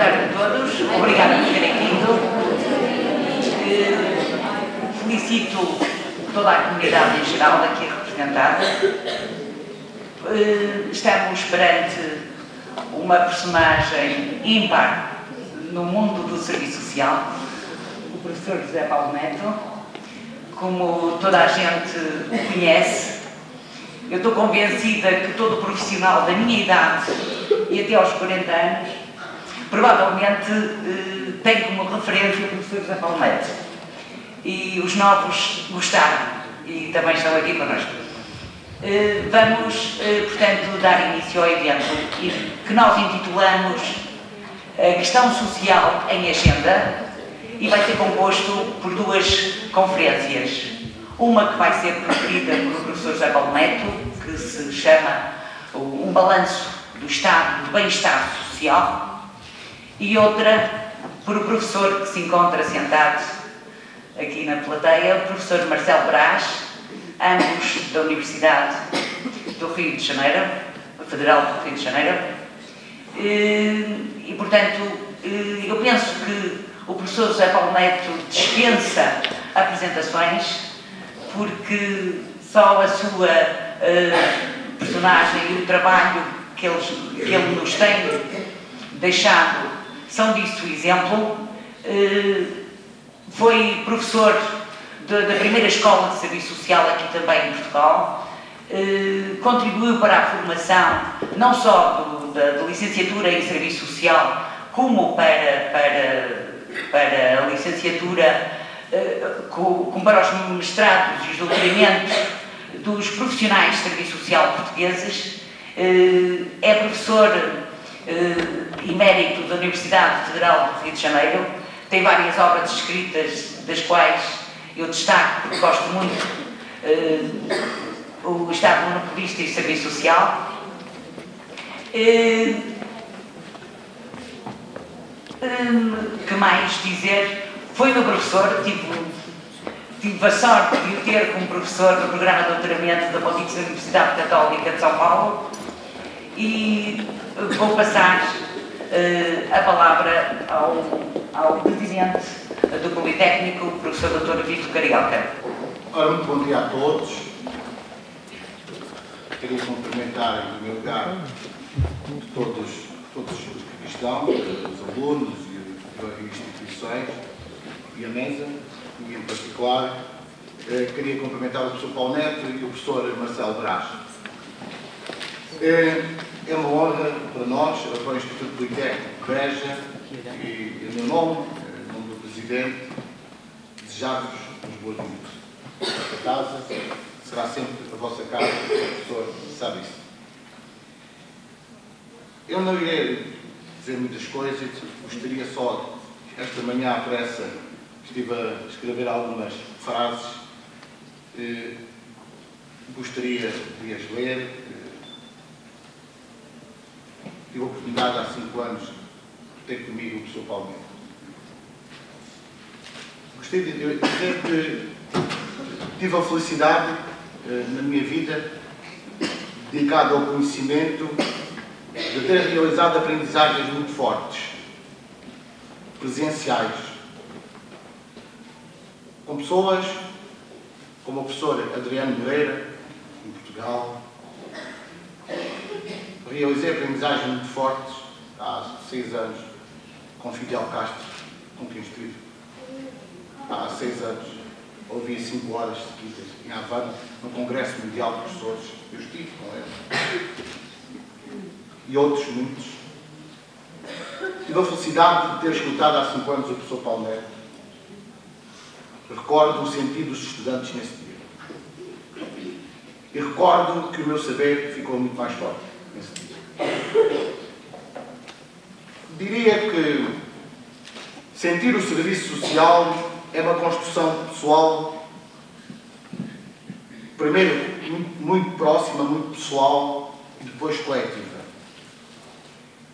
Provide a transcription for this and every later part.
tarde a todos. Obrigada por terem vindo. Felicito toda a comunidade em geral aqui representada. Estamos perante uma personagem ímpar no mundo do serviço social, o professor José Paulo Neto. Como toda a gente o conhece, eu estou convencida que todo profissional da minha idade e até aos 40 anos provavelmente tem como referência o professor José Paulo Neto. E os novos gostaram e também estão aqui connosco. Vamos, portanto, dar início ao evento que nós intitulamos Questão Social em Agenda, e vai ser composto por duas conferências. Uma que vai ser proferida pelo professor José Paulo Neto, que se chama Um Balanço do Estado do Bem-Estar Social, e outra por o professor que se encontra sentado aqui na plateia, o professor Marcelo Brás, ambos da Universidade do Rio de Janeiro, Federal do Rio de Janeiro. E portanto, eu penso que o professor José Paulo Neto dispensa apresentações, porque só a sua personagem e o trabalho que ele nos tem deixado são disso exemplo. Foi professor da primeira escola de serviço social aqui também em Portugal, contribuiu para a formação não só da licenciatura em serviço social, como para a licenciatura, como para os mestrados e os doutoramentos dos profissionais de serviço social portugueses. É professor emérito da Universidade Federal do Rio de Janeiro, tem várias obras escritas, das quais eu destaco, porque gosto muito, o Estado Monopolista e Serviço Social. Que mais dizer? Foi meu professor, tive a sorte de o ter como professor no programa de doutoramento da Pontifícia Universidade Católica de São Paulo, e vou passar a palavra ao presidente do Politécnico, o professor Dr. Vítor Carioca. Ora, muito bom dia a todos. Queria cumprimentar, em primeiro lugar, todos os que estão, os alunos e as instituições e a mesa, e em particular queria cumprimentar o professor Paulo Neto e o professor Marcelo Brás. É uma honra para nós, para o Instituto Politécnico Beja, e em meu nome, em nome do Presidente, desejar-vos uns boas-vindas. Esta casa será sempre a vossa casa, o professor sabe isso. Eu não irei dizer muitas coisas, gostaria só, esta manhã à pressa, estive a escrever algumas frases, gostaria de as ler. Tive a oportunidade há 5 anos de ter comigo o professor Paulo Neto. Gostaria de dizer que tive a felicidade na minha vida, dedicada ao conhecimento, de ter realizado aprendizagens muito fortes, presenciais, com pessoas como o professor Adriano Moreira, em Portugal. Realizei aprendizagens muito fortes há 6 anos com Fidel Castro, com quem estive. Há 6 anos ouvi 5 horas seguidas em Havana, no Congresso Mundial de Professores. Eu estive com ele. E outros muitos. Tive a felicidade de ter escutado há 5 anos o professor Paulo Neto. Recordo o sentido dos estudantes nesse dia. E recordo que o meu saber ficou muito mais forte nesse dia. Diria que sentir o serviço social é uma construção pessoal, primeiro muito próxima, muito pessoal, e depois coletiva.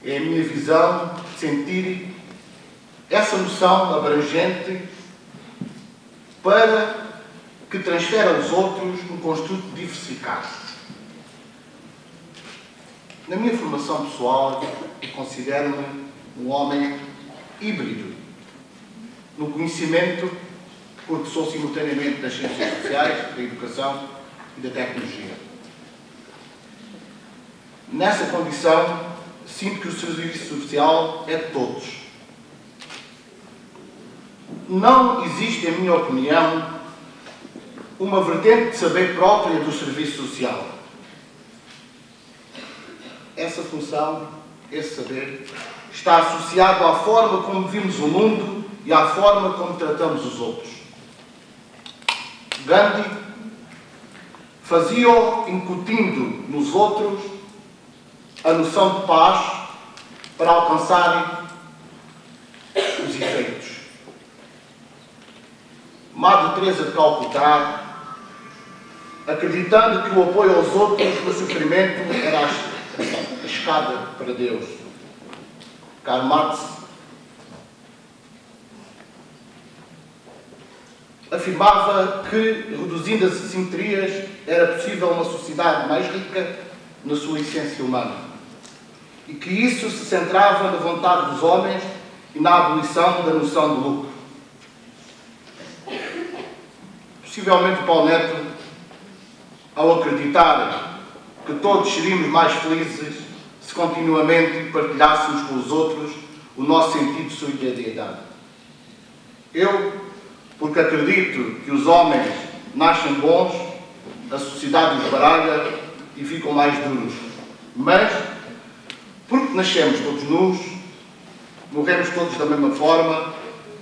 É a minha visão de sentir essa noção abrangente para que transfere aos outros um construto diversificado. Na minha formação pessoal, considero-me um homem híbrido no conhecimento, porque sou simultaneamente das ciências sociais, da educação e da tecnologia. Nessa condição, sinto que o serviço social é de todos. Não existe, em minha opinião, uma vertente de saber própria do serviço social. Essa função, esse saber, está associado à forma como vimos o mundo e à forma como tratamos os outros. Gandhi fazia-o incutindo nos outros a noção de paz para alcançarem os efeitos. Madre Teresa de Calcutá, acreditando que o apoio aos outros no sofrimento era a escada para Deus. Karl Marx afirmava que, reduzindo as assimetrias, era possível uma sociedade mais rica na sua essência humana. E que isso se centrava na vontade dos homens e na abolição da noção de lucro. Possivelmente Paulo Neto, ao acreditar que todos seríamos mais felizes se continuamente partilhássemos com os outros o nosso sentido de solidariedade. Eu, porque acredito que os homens nascem bons, a sociedade os baralha e ficam mais duros. Mas, porque nascemos todos nus, morremos todos da mesma forma,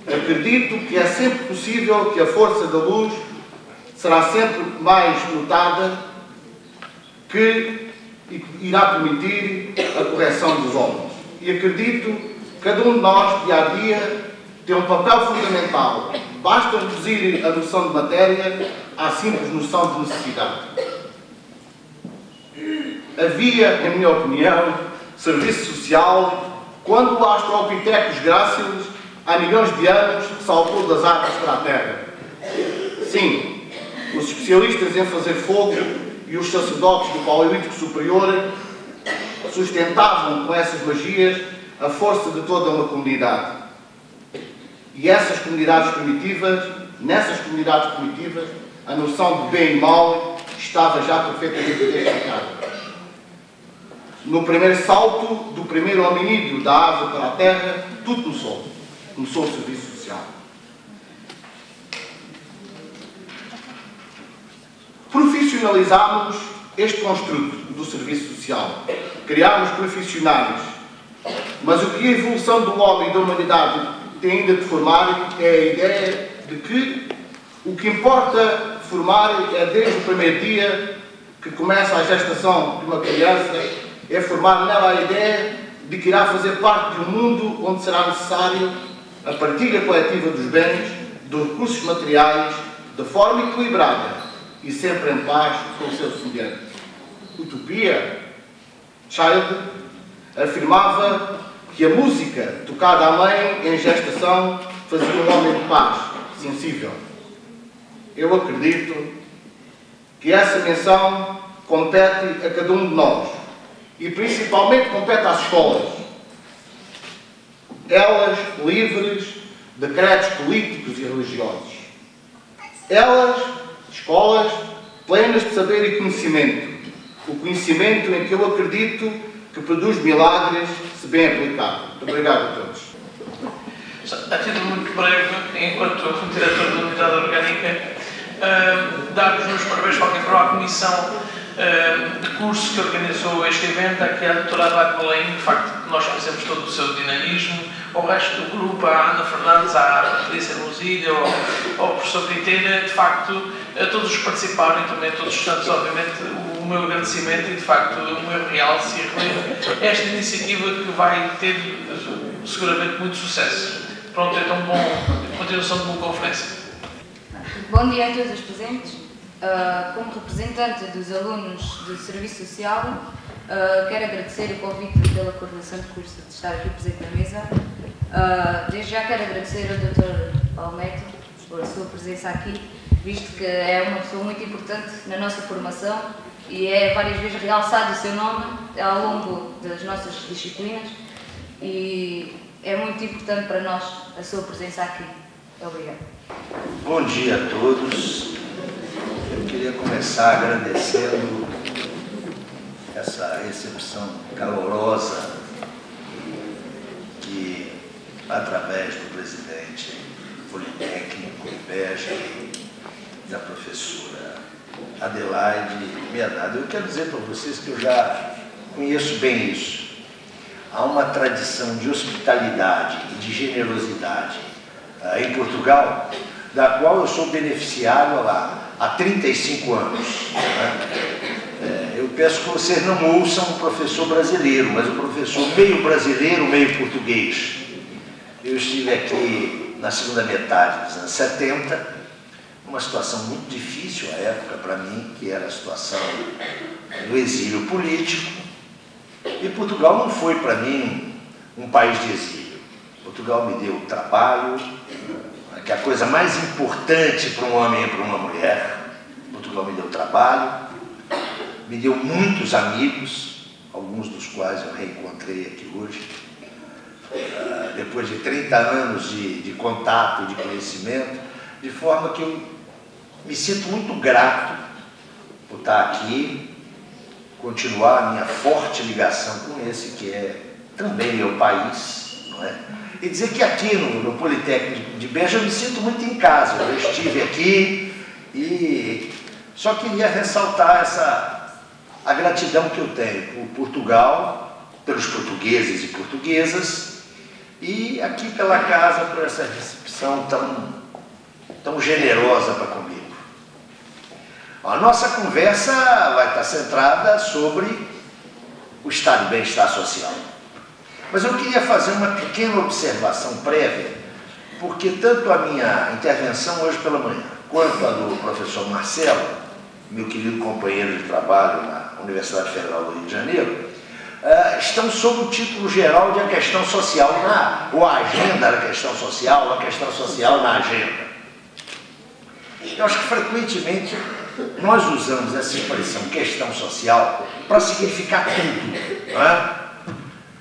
acredito que é sempre possível que a força da luz será sempre mais notada, que irá permitir a correção dos homens. E acredito que cada um de nós, dia a dia, tem um papel fundamental. Basta reduzir a noção de matéria à simples noção de necessidade. Havia, em minha opinião, serviço social quando o Australopithecus grácilis, há milhões de anos, saltou das águas para a terra. Sim, os especialistas em fazer fogo e os sacerdotes do Paleolítico Superior sustentavam com essas magias a força de toda uma comunidade. E nessas comunidades primitivas, a noção de bem e mal estava já perfeitamente identificada. No primeiro salto do primeiro hominídeo da ave para a terra, tudo começou. Começou o serviço social. Profissionalizámos este construto do serviço social. Criámos profissionais. Mas o que a evolução do homem e da humanidade tem ainda de formar é a ideia de que o que importa formar é desde o primeiro dia que começa a gestação de uma criança, é formar nela a ideia de que irá fazer parte de um mundo onde será necessário a partilha coletiva dos bens, dos recursos materiais, de forma equilibrada e sempre em paz com o seu semelhante. Utopia. Child afirmava que a música tocada à mãe em gestação fazia um homem de paz, sensível. Eu acredito que essa menção compete a cada um de nós e principalmente compete às escolas. Elas livres de credos políticos e religiosos. Elas, escolas, plenas de saber e conhecimento. O conhecimento em que eu acredito que produz milagres se bem aplicado. Muito obrigado a todos. A título muito breve, enquanto diretor da Unidade Orgânica, dar-vos os parabéns de qualquer forma à Comissão de curso que organizou este evento, aqui à doutora Abad Belém, de facto nós fazemos todo o seu dinamismo, ao resto do grupo, à Ana Fernandes, à Patrícia Luzília, ao professor Briteira, de facto, a todos os que participaram e também a todos os estudantes, obviamente, o meu agradecimento e, de facto, o meu realce e relevo esta iniciativa que vai ter seguramente muito sucesso. Pronto, então, continuação de boa conferência. Bom dia a todos os presentes. Como representante dos alunos do Serviço Social, quero agradecer o convite pela coordenação de curso de estar aqui presente na mesa. Desde já quero agradecer ao Dr. Paulo Neto por a sua presença aqui, visto que é uma pessoa muito importante na nossa formação e é várias vezes realçado o seu nome ao longo das nossas disciplinas. E é muito importante para nós a sua presença aqui. Obrigada. Bom dia a todos. Eu queria começar agradecendo essa recepção calorosa que, através do presidente politécnico IBEJA e da professora Adelaide, me é dado. Eu quero dizer para vocês que eu já conheço bem isso. Há uma tradição de hospitalidade e de generosidade em Portugal, da qual eu sou beneficiário há 35 anos. Eu peço que vocês não ouçam um professor brasileiro, mas um professor meio brasileiro, meio português. Eu estive aqui na segunda metade dos anos 70, uma situação muito difícil à época para mim, que era a situação do exílio político, e Portugal não foi para mim um país de exílio. Portugal me deu trabalho, que é a coisa mais importante para um homem e para uma mulher. Portugal me deu trabalho, me deu muitos amigos, alguns dos quais eu reencontrei aqui hoje, depois de 30 anos de contato, de conhecimento, de forma que eu me sinto muito grato por estar aqui, continuar a minha forte ligação com esse que é também meu país, não é? E dizer que aqui no Politécnico de Beja eu me sinto muito em casa. Eu estive aqui e só queria ressaltar a gratidão que eu tenho por Portugal, pelos portugueses e portuguesas, e aqui pela casa por essa recepção tão generosa para comigo. A nossa conversa vai estar centrada sobre o estado de bem-estar social. Mas eu queria fazer uma pequena observação prévia, porque tanto a minha intervenção hoje pela manhã, quanto a do professor Marcelo, meu querido companheiro de trabalho na Universidade Federal do Rio de Janeiro, estão sob o título geral de a questão social ou a agenda da questão social, ou a questão social na agenda. Eu acho que frequentemente nós usamos essa expressão questão social para significar tudo, não é?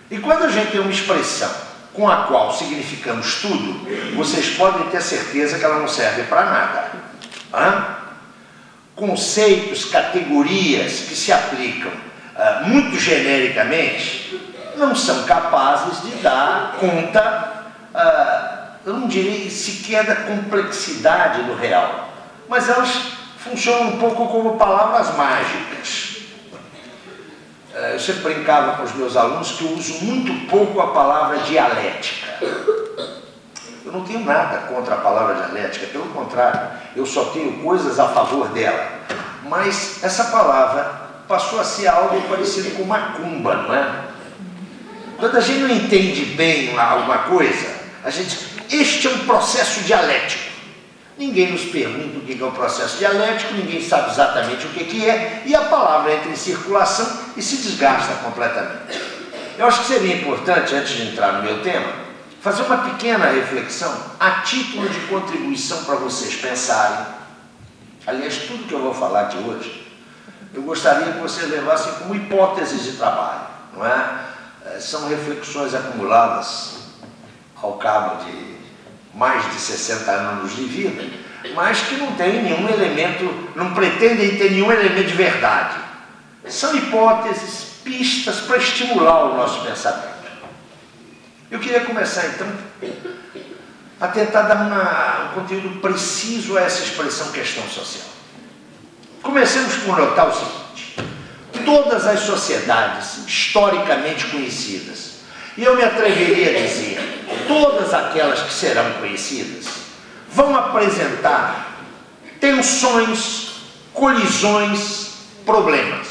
E quando a gente tem uma expressão com a qual significamos tudo, vocês podem ter certeza que ela não serve para nada. Conceitos, categorias que se aplicam muito genericamente não são capazes de dar conta, eu não direi sequer da complexidade do real, mas elas funcionam um pouco como palavras mágicas. Eu sempre brincava com os meus alunos que eu uso muito pouco a palavra dialética. Eu não tenho nada contra a palavra dialética, pelo contrário, eu só tenho coisas a favor dela. Mas essa palavra passou a ser algo parecido com macumba, não é? Quando a gente não entende bem alguma coisa, a gente diz, este é um processo dialético. Ninguém nos pergunta o que é o processo dialético, ninguém sabe exatamente o que é, e a palavra entra em circulação e se desgasta completamente. Eu acho que seria importante, antes de entrar no meu tema, fazer uma pequena reflexão a título de contribuição para vocês pensarem. Aliás, tudo que eu vou falar aqui hoje, eu gostaria que vocês levassem como hipóteses de trabalho, não é? São reflexões acumuladas ao cabo de mais de 60 anos de vida, mas que não tem nenhum elemento, não pretendem ter nenhum elemento de verdade. São hipóteses, pistas para estimular o nosso pensamento. Eu queria começar então a tentar dar um conteúdo preciso a essa expressão questão social. Comecemos por notar o seguinte: todas as sociedades historicamente conhecidas, e eu me atreveria a dizer, todas aquelas que serão conhecidas, vão apresentar tensões, colisões, problemas.